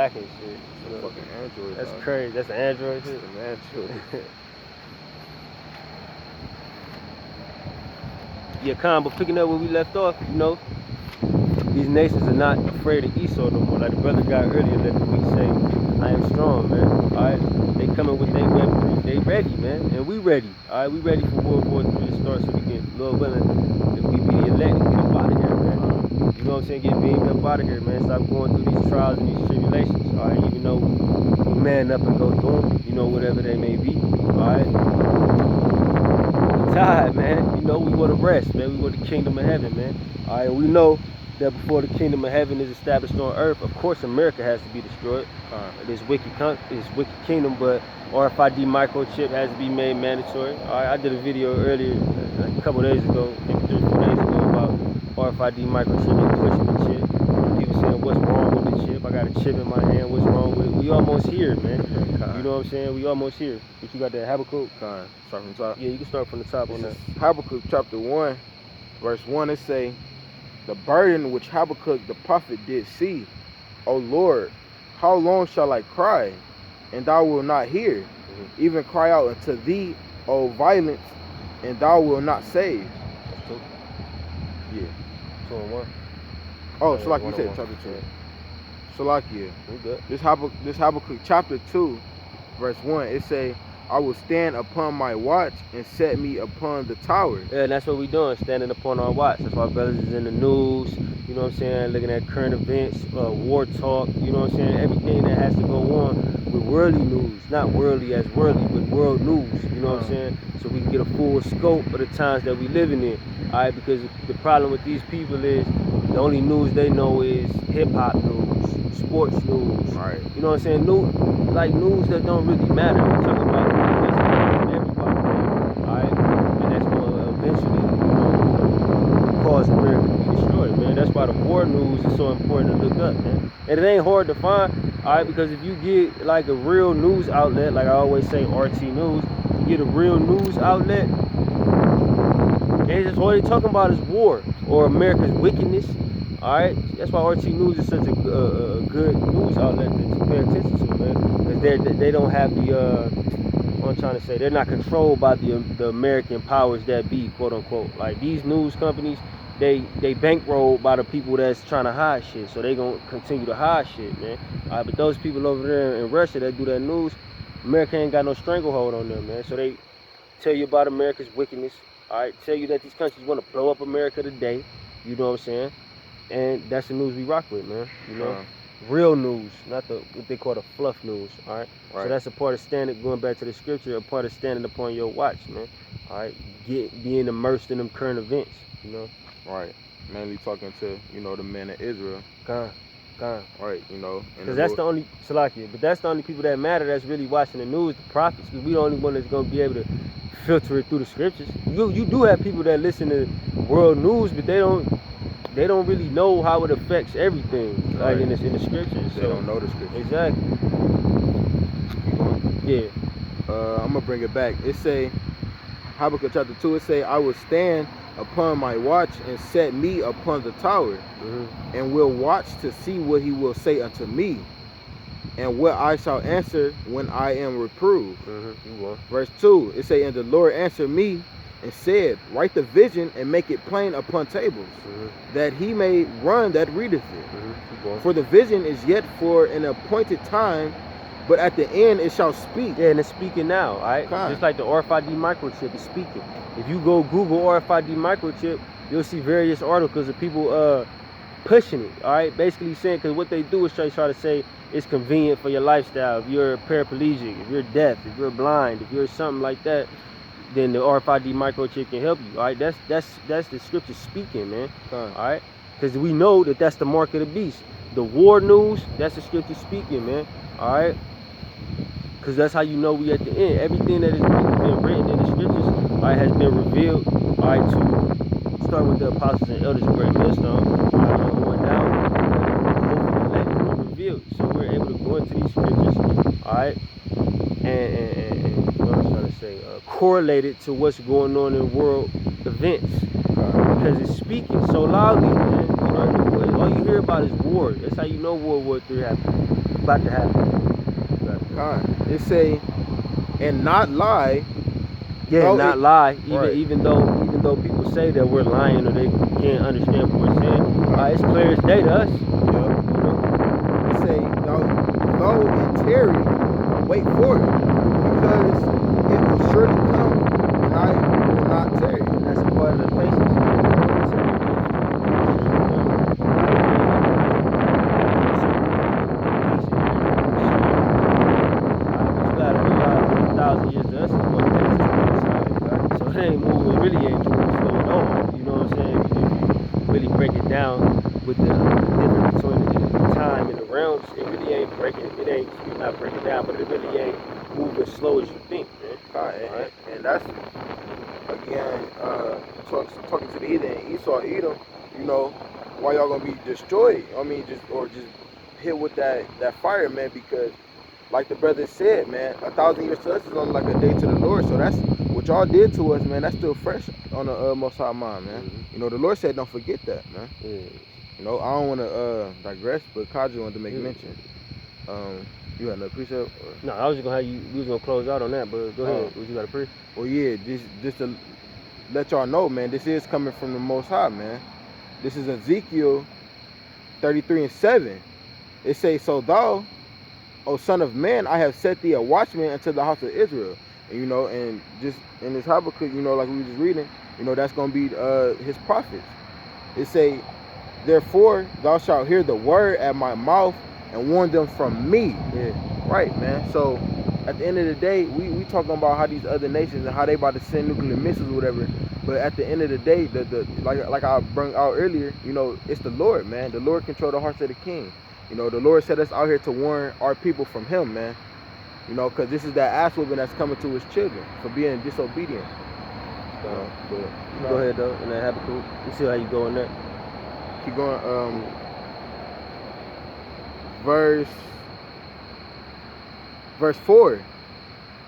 black and shit. You know? Fucking Android. That's dog. crazy. That's an Android shit. An Android. Yeah, Khan, but picking up where we left off, you know, these nations are not afraid of Esau no more. Like the brother guy earlier let the week say, I am strong, man. Alright, they coming with their weaponry. They ready, man. And we ready. Alright, we ready for World War III to start so we can, Lord willing, if we be elect, get up out of here, man. You know what I'm saying? Get beamed up out of here, man. Stop going through these trials and these tribulations. Alright, even though we man up and go through them, you know, whatever they may be. Alright. Tired, man. You know, we want to rest, man. We want the kingdom of heaven, man. All right, we know that before the kingdom of heaven is established on earth, of course, America has to be destroyed. This wicked kingdom, but RFID microchip has to be made mandatory. All right, I did a video earlier, a couple days ago, maybe 3 or 4 days ago, about RFID microchip and pushing the chip. People saying, what's wrong with the chip? I got a chip in my hand. What's wrong with it? We almost here, man. You know what I'm saying? We almost here. But you got that Habakkuk? Start from the top. Yeah, you can start from the top on that. Habakkuk chapter 1, verse 1, it say, the burden which Habakkuk the prophet did see, O Lord, how long shall I cry, and thou wilt not hear? Even cry out unto thee, O violence, and thou wilt not save. That's 2. Yeah. 2 and 1. Oh, Shalak, you said chapter 2. Shalakia. We good. This Habakkuk chapter 2, verse 1, it say, I will stand upon my watch and set me upon the tower. Yeah, and that's what we doing, standing upon our watch. That's why brothers is in the news, you know what I'm saying, looking at current events, war talk, you know what I'm saying, everything that has to go on with worldly news, not worldly as worldly, but world news, you know what I'm saying, so we can get a full scope of the times that we living in, all right, because the problem with these people is the only news they know is hip-hop news, sports news, Right. you know what I'm saying, news that don't really matter. We're talking about everybody, alright? And that's gonna eventually, you know, cause America to be destroyed, man. That's why the war news is so important to look up, man. And it ain't hard to find, alright, because if you get like a real news outlet, like I always say, RT News, you get a real news outlet, all they talking about is war or America's wickedness. Alright, that's why RT News is such a good news outlet to pay attention to, man. Because they don't have the what I'm trying to say, they're not controlled by the American powers that be, quote unquote. Like these news companies, they bankrolled by the people that's trying to hide shit, so they gonna continue to hide shit, man. Alright, but those people over there in Russia that do that news, America ain't got no stranglehold on them, man. So they tell you about America's wickedness. Alright, tell you that these countries want to blow up America today. You know what I'm saying? And that's the news we rock with, man. You know, real news, not what they call the fluff news. All right. So that's a part of standing. Going back to the scripture, a part of standing upon your watch, man. All right, being immersed in them current events. You know. Right. Mainly talking to the men of Israel. Khan. Right. You know. Because that's the only Salakia, but that's the only people that matter. That's really watching the news, the prophets. Because we the only one that's gonna be able to filter it through the scriptures. You do have people that listen to world news, but they don't really know how it affects everything, like in the scriptures. They don't know the scriptures. Exactly. Yeah. I'm gonna bring it back. It say, Habakkuk chapter 2. It say, I will stand upon my watch and set me upon the tower, and will watch to see what he will say unto me, and what I shall answer when I am reproved. Verse 2. It say, and the Lord answered me and said, write the vision and make it plain upon tables, that he may run that readeth it. For the vision is yet for an appointed time, but at the end it shall speak. Yeah, and it's speaking now, all right? Just like the RFID microchip is speaking. If you go Google RFID microchip, you'll see various articles of people pushing it, all right? Basically saying, because what they do is try to say it's convenient for your lifestyle. If you're paraplegic, if you're deaf, if you're blind, if you're something like that, then the RFID microchip can help you. All right, that's the scripture speaking, man. All right, because we know that that's the mark of the beast. The war news, that's the scripture speaking, man. All right, because that's how you know we at the end. Everything that has been written in the scriptures, all right, has been revealed. All right, to start with the apostles and elders of Great Millstone, all right, on down, hopefully let it be revealed, so we're able to go into these scriptures, all right, and what I was trying to say, correlated to what's going on in world events, because it's speaking so loudly, man. You know, all you hear about is war. That's how you know World War III happened. about to happen. It say, and not lie. Yeah, not lie. Even though people say that we're lying or they can't understand what we're saying, it's clear as day to us. It say, though it tarry, wait for it, because it will surely come, and I will not tarry. And that's a part of the patience. Years to us is what it is. So it ain't moving, it really ain't moving slow at all. You know what I'm saying? If you really break it down with the difference between the time and the realms, it really ain't you're not breaking down, but it really ain't moving as slow as you think, man. And that's, again, talking to the heathen, Esau, Edom, why y'all gonna be destroyed? I mean, just hit with that fire, man, because like the brother said, man, 1,000 years to us is only like a day to the Lord. So that's what y'all did to us, man. That's still fresh on the Most High mind, man. Mm-hmm. The Lord said, don't forget that, man. Yeah. I don't want to digress, but Kaji wanted to make mention. You had another precept? Or? No, I was just gonna we was gonna close out on that, but go ahead. What you got a pre? Well, yeah, just to let y'all know, man, this is coming from the Most High, man. This is Ezekiel 33:7. It says, so thou, O son of man, I have set thee a watchman unto the house of Israel. And, and just in this Habakkuk, like we were just reading, that's going to be his prophets. It say, therefore thou shalt hear the word at my mouth and warn them from me. Yeah. Right, man. So at the end of the day, we talking about how these other nations and how they about to send nuclear missiles or whatever. But at the end of the day, like I brought out earlier, it's the Lord, man. The Lord control the hearts of the king. The Lord set us out here to warn our people from him, man. Because this is that ass whooping that's coming to his children for being disobedient. But go ahead, though, and that Habakkuk. You see how you go in there. Keep going. Verse 4.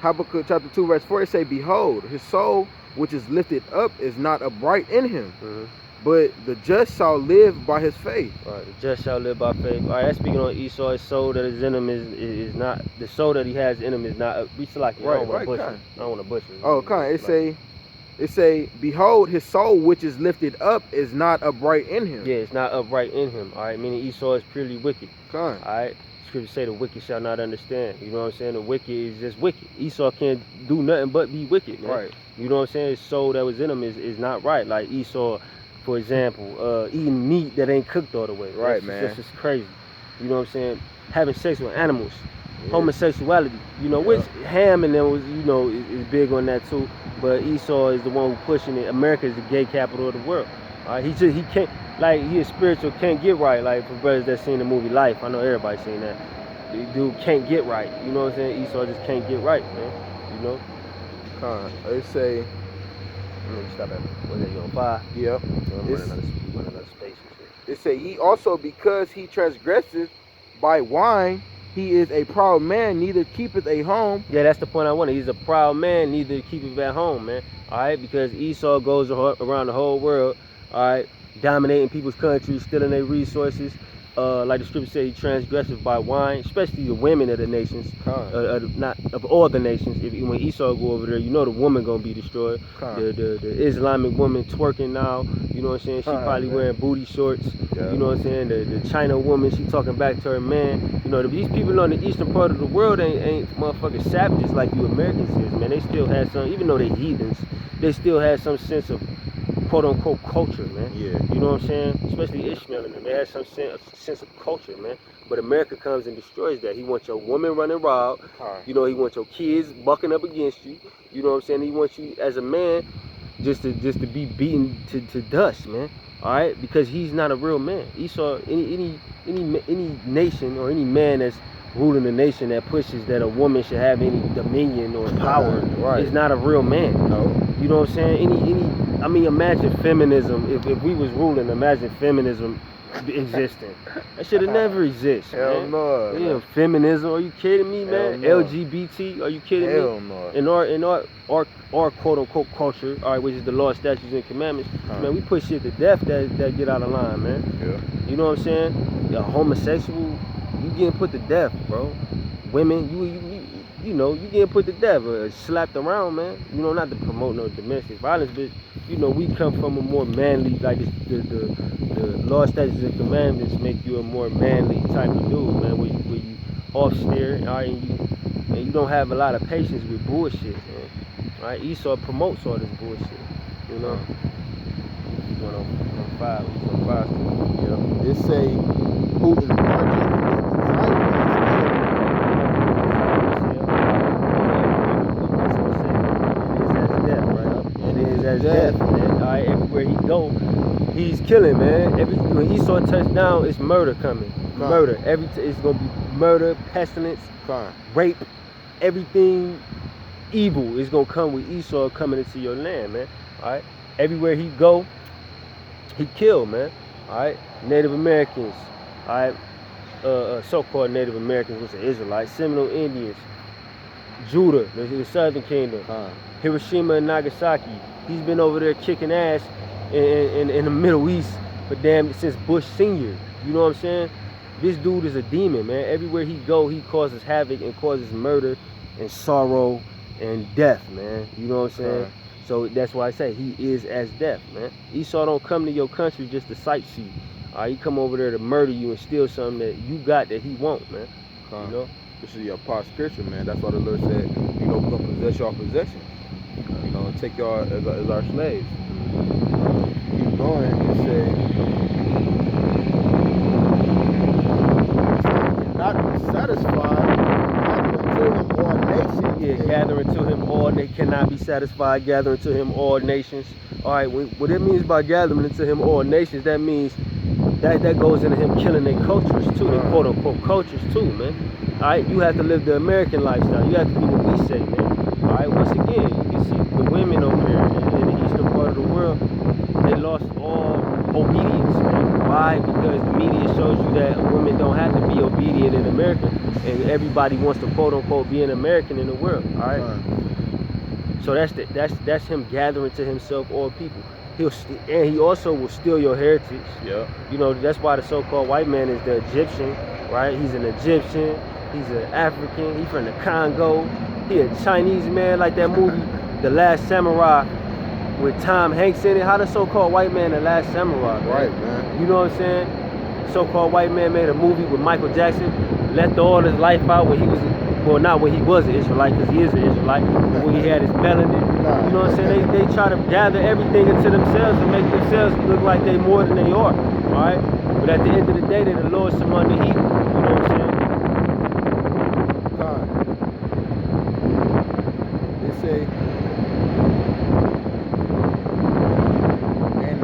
Habakkuk chapter 2, verse 4, it say, behold, his soul which is lifted up is not upright in him. Mm-hmm. But the just shall live by his faith. All right, the just shall live by faith. All right, that's speaking on Esau. His soul that is in him is not, the soul that he has in him is not, we select it. I don't want to butcher it. Oh, it say, behold, his soul which is lifted up is not upright in him. Yeah, it's not upright in him. All right, meaning Esau is purely wicked. All right, scripture say the wicked shall not understand. You know what I'm saying? The wicked is just wicked. Esau can't do nothing but be wicked, man. Right. You know what I'm saying? His soul that was in him is not right. Like Esau, for example, eating meat that ain't cooked all the way. Right, man. That's just crazy. You know what I'm saying? Having sex with animals, homosexuality. Which Ham and them was, is big on that too. But Esau is the one who pushing it. America is the gay capital of the world. All right, he can't, like, he is spiritual, can't get right. Like for brothers that seen the movie Life, I know everybody seen that. The dude can't get right. You know what I'm saying? Esau just can't get right, man. They say. Stop at what is it, you on 5? Yep. Running out of space. It say, ye also, because he transgresseth by wine, he is a proud man, neither keepeth a home. Yeah, that's the point I wanted. He's a proud man, neither keepeth at home, man. All right, because Esau goes around the whole world, all right, dominating people's countries, stealing their resources. Like the scripture says, he transgresseth by wine, especially the women of the nations, not of all the nations. When Esau go over there, the woman gonna be destroyed. The Islamic woman twerking now, you know what I'm saying? She probably wearing booty shorts. Yeah. You know what I'm saying? The China woman, she talking back to her man. These people on the eastern part of the world ain't motherfucking savages like you Americans is, man. They still have some, even though they heathens, they still have some sense of quote-unquote culture, man. Yeah. You know what I'm saying? Especially Ishmael and them. They have some sense of culture, man. But America comes and destroys that. He wants your woman running wild. He wants your kids bucking up against you. You know what I'm saying? He wants you as a man just to be beaten to dust, man. All right? Because he's not a real man. Esau, any nation or any man that's ruling a nation that pushes that a woman should have any dominion or power is not a real man. No. You know what I'm saying? Imagine feminism. If we was ruling, imagine feminism existing. That should have never existed. Hell no. Yeah, feminism. Are you kidding me, man? No. LGBT. Are you kidding me? Hell no. In our quote unquote culture, all right, which is the law, statutes, and commandments, man, we put shit to death that get out of line, man. Yeah. You know what I'm saying? A homosexual, you getting put to death, bro. Women, you know, you getting put to death, slapped around, man. You know, not to promote no domestic violence, but you know, we come from a more manly, like the law, statutes, and commandments make you a more manly type of dude, man. Where you off steer, all right, and you don't have a lot of patience with bullshit, man. All right, Esau promotes all this bullshit, you know. He's on 5. He's on 5. Yeah. It say who is largest as death, man. All right, everywhere he go, he's killing, man. When Esau touch down, it's murder coming. Murder. It's gonna be murder, pestilence, rape, everything evil is gonna come with Esau coming into your land, man. All right, everywhere he go, he kill, man. All right, Native Americans, all right, so-called Native Americans, which are Israelites, Seminole Indians, Judah, the Southern Kingdom, Hiroshima and Nagasaki. He's been over there kicking ass in the Middle East for since Bush Senior. You know what I'm saying? This dude is a demon, man. Everywhere he go, he causes havoc and causes murder and sorrow and death, man. You know what I'm saying? So that's why I say he is as death, man. Esau don't come to your country just to sightsee. He come over there to murder you and steal something that you got that he won't, man. You know? This is your part scripture, man. That's why the Lord said, you know, we're going to possess your possessions. You know, and take y'all as our slaves. Keep going and say, not be satisfied, gathering to him all nations. Yeah, gathering to him all, they cannot be satisfied, gathering to him all nations. All right, what it means by gathering to him all nations, that means that goes into him killing their cultures too, their quote unquote cultures too, man. All right, you have to live the American lifestyle. You have to do what we say, man. All right, once again, you can see the women over there in the eastern part of the world, they lost all obedience, man. Why? Because the media shows you that women don't have to be obedient in America, and everybody wants to quote unquote be an American in the world. All right. So that's him gathering to himself all people. And he also will steal your heritage. Yeah. You know, that's why the so-called white man is the Egyptian, right? He's an Egyptian. He's an African. He's from the Congo. He a Chinese man, like that movie, The Last Samurai, with Tom Hanks in it. How the so-called white man, The Last Samurai? Man? Right, man. You know what I'm saying? So-called white man made a movie with Michael Jackson, left all his life out when he was, well, not when he was an Israelite, because he is an Israelite, when he had his melanin. You know what I'm saying? They try to gather everything into themselves and make themselves look like they more than they are. All right? But at the end of the day, they're the lowest among the equal. You know what I'm saying? They say, and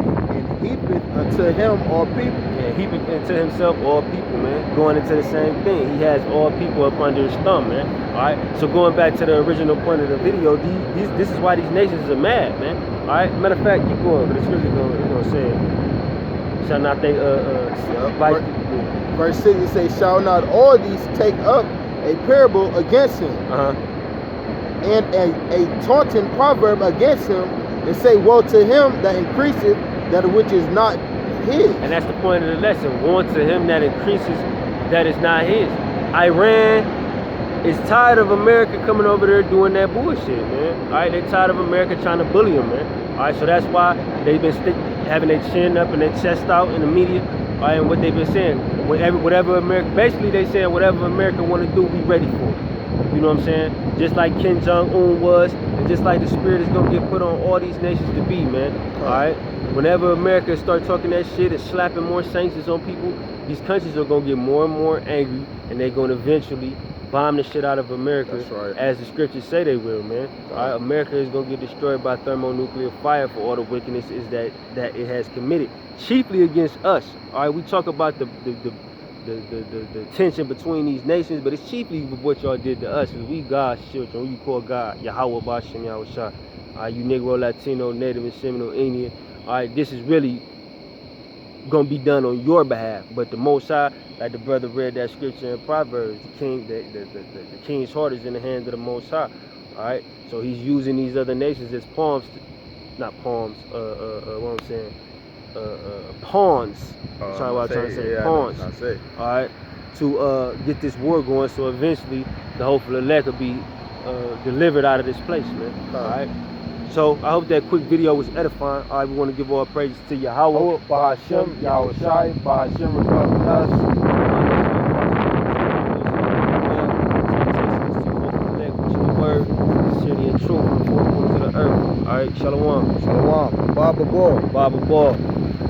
heapeth unto him all people. Yeah, heapeth into himself all people, man. Going into the same thing. He has all people up under his thumb, man. All right. So going back to the original point of the video, this is why these nations are mad, man. All right. Matter of fact, keep going. But the scripture gonna say, shall not they fight? Verse 6 it say, shall not all these take up a parable against him, and a taunting proverb against him, and say, woe to him that increaseth that which is not his. And that's the point of the lesson. Woe to him that increases that is not his. Iran is tired of America coming over there doing that bullshit, man. All right, they tired of America trying to bully them, man. All right, so that's why they've been having their chin up and their chest out in the media. All right, and what they've been saying, whatever America, basically they saying whatever America want to do, we ready for it. You know what I'm saying? Just like Kim Jong-un was, and just like the spirit is gonna get put on all these nations to be, man. All right. Whenever America start talking that shit and slapping more sanctions on people, these countries are gonna get more and more angry, and they're gonna eventually bomb the shit out of America. That's right. As the scriptures say they will, man. All right. America is gonna get destroyed by thermonuclear fire for all the wickednesses that it has committed, chiefly against us. All right. We talk about the tension between these nations, but it's chiefly what y'all did to us, because we God's children. Who you call God? Yahweh Bashem Yahushua. All right, you Negro, Latino, Native, and Seminole Indian. All right, this is really gonna be done on your behalf. But the Most High, like the brother read that scripture in Proverbs, the king's heart is in the hands of the Most High. All right, so he's using these other nations as pawns, not pawns. What I'm saying. Pawns. Sorry, what I'm trying to say. Pawns. All right, to get this war going, so eventually the hopeful elect will be delivered out of this place, man. All right. So I hope that quick video was edifying. All right, we want to give all praises to Yahweh, Bahashem, Yahweh Shai, Bahashem, Regardless. Word, city and truth from the four corners of the earth. All right, shalom. Shalom. Baba Bor. Baba Ball.